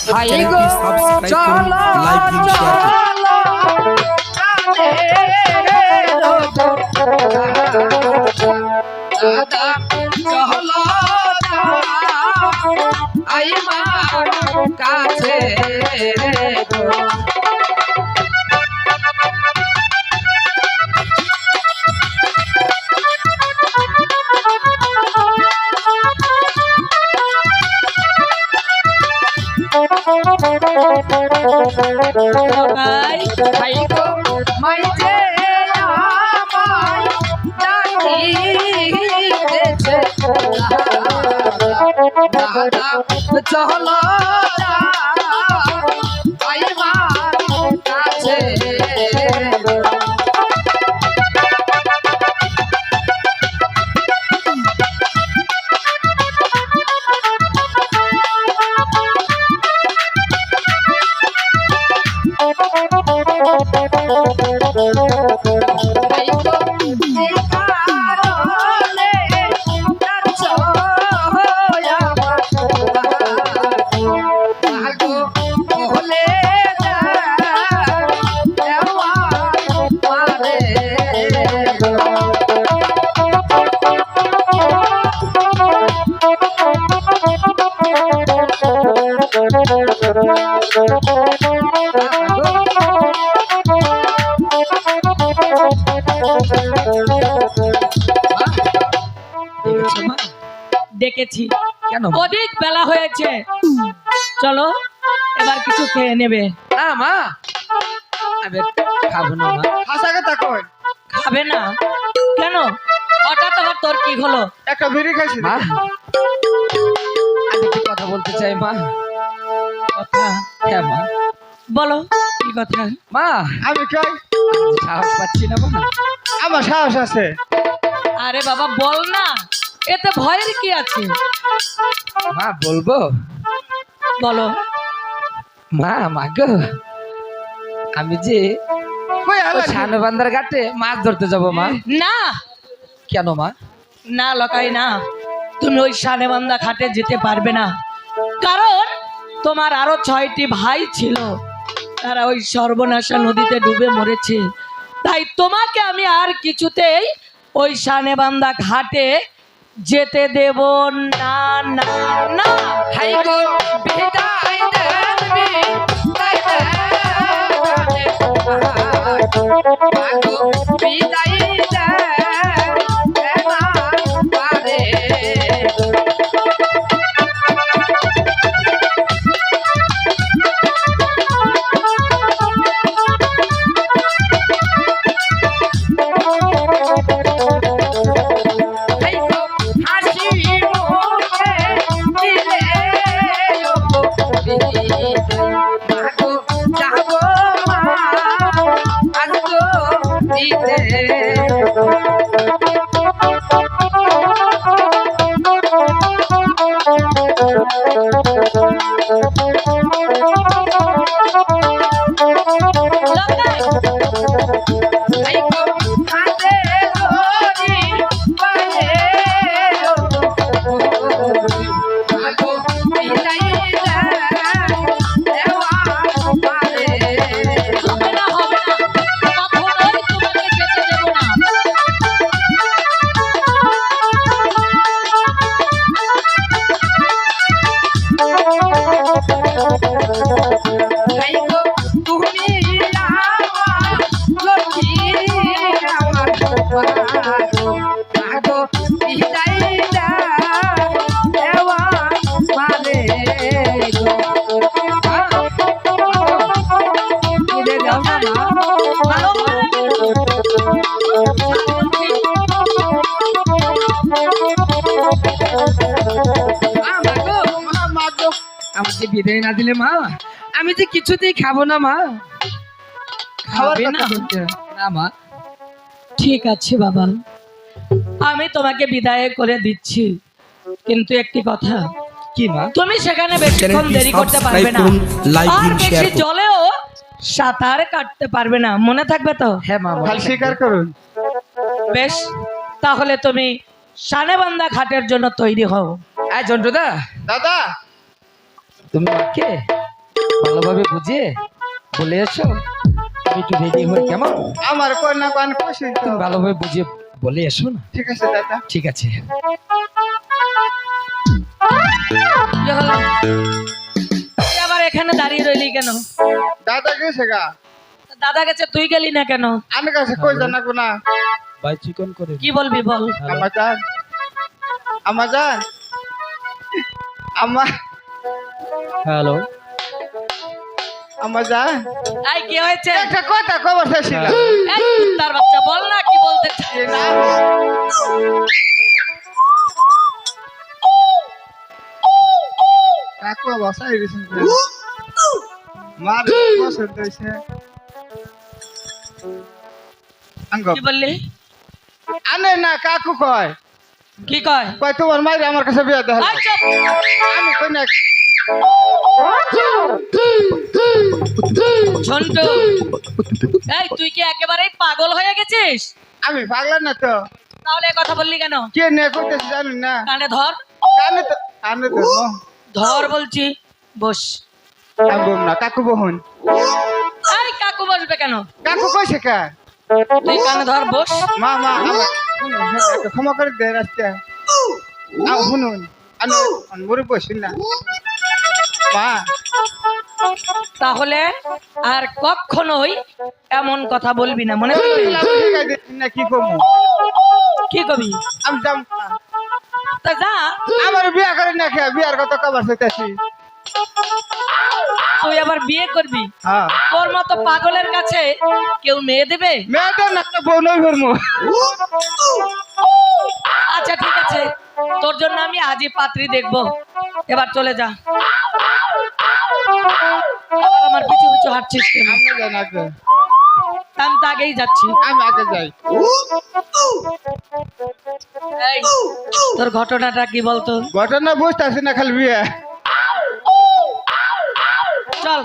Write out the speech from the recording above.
চ্যানেলটি সাবস্ক্রাইব করুন, লাইক দিন, শেয়ার করুন। দাদা চলো আই মা কাছে ভাই গো মাই যে আমায় ডাকিতেছে দাদা চলো আই মা কাছে দেখেছি কেন অধিক বেলা হয়েছে, চলো এবার কিছু খেয়ে নেবে। না মা আমি খাবো না মা। হাসা কথা কই, খাবে না কেন? হঠাৎ আবার তোর কি হলো? একটা বিড়ি খাইছি মা আমি কি কথা বলতে চাই মা। কথা হ্যাঁ মা বলো, কি কথা? মা আমি খাই, সাহস পাচ্ছি না মা। আমার সাহস আছে। আরে বাবা বল না, এতে ভয়ের কি আছে? মা বলবো বলো। মা মা গো আমি যে কই আলা শানবান্দার ঘাটে মাছ ধরতে যাব মা। না কেন মা? না লকাই না, তুমি ওই শানেবান্ধা ঘাটে যেতে পারবে না, কারণ তোমার আরো 6টি ভাই ছিল, তারা ওই সর্বনাশা নদীতে ডুবে মরেছে। তাই তোমাকে আমি আর কিছুতেই ওই শানেবান্ধা ঘাটে যেতে দেব না না না। হাই গো বিদায় দেন বিদায় দেন মা গো বিদায় দেন পারে আমাকে বিদায় না দিলে মা আমি যে কিছুতেই খাবো না মা। খাবে না? না মা। ঠিক আছে বাবা, আমি তোমাকে বিদায় করে দিচ্ছি, কিন্তু একটি কথা, কি মা? তুমি সেখানে বেশিক্ষণ চ্যানেলটি দেরি করতে পারবে সাবস্ক্রাইব না, করুন, লাইক আর দিন, শেয়ার বেশি করুন। জলেও সাঁতার কাটতে পারবে না, মনে থাকবে তো? হ্যাঁ মা খাল স্বীকার করুন। বেশ, তাহলে তুমি শানেবান্ধা ঘাটের জন্য তৈরি হও। এই জন্টুদা দাদা তুমি মাকে ভালোভাবে বুঝিয়ে বলে এসো। আমি একটু রেডি হই, কেমন? আমার কন্যা পান খুশি তো। তুমি ভালোভাবে বুঝিয়ে বলে এসো না। ঠিক আছে দাদা। ঠিক আছে। কি হলো? তুই আবার এখানে দাঁড়িয়ে রইলি কেন? দাদা গেছে গা। দাদা গেছে, তুই গেলি না কেন? আমি কাছে কই জানাবো না। ভাই চিকন করে কি বলবি বল। আমার জান, আমার জান, আমার হ্যালো। আমার জান, এই কি হয়েছে? একটা কথা খবর চাইছিলাম। এই কুত্তার বাচ্চা, বল না কি বলতে চাস? এ না, কাকু বসাই দিয়েছেন মার পছন্দ হয়েছে আঙ্গ কি বললি? আনে না কাকু কয় কি কয়? কয় তোমার মাইরে আমার কাছে বিয়া দেখাল এই চুপ! আমি কই না ঝন্টু, এই তুই কি একেবারেই পাগল হয়ে গেছিস? আমি পাগলা না তো তাহলে এ কথা বললি কেন? কে নে কইতেছি জানি না কানে ধর, কানে তো ধর বলছি। বস। কাকু না কাকু বহুন এই কাকু বসবে কেন? কাকু কইছে কা তুই কানে ধর, বস। মা মা আমার ক্ষমা করে দে রাস্তা শুনুন আমি মরে বসিন না মা তাহলে আর কখনোই এমন কথা বলবি না, মনে থাকবে? না কি কমু কি কবি? আমি যাম তা যা। আমার বিয়া করে না খেয়ে বিয়ার কথা কবার চাইতেছি তুই আবার বিয়ে করবি? হ্যাঁ তোর মতো পাগলের কাছে কেউ মেয়ে দেবে? মেয়েদের না বউ নই ভরমু আচ্ছা ঠিক আছে, তোর জন্য আমি আজই পাত্রী দেখবো। এবার চলে যা। আবার আমার পিছু পিছু হাঁটছিস কেন? আমি জানি আগে আমি তো আগেই যাচ্ছি। আমি আগে যাই এই, তোর ঘটনাটা কি বলতো? ঘটনা বুঝতেছি না খালি বিয়ে চল।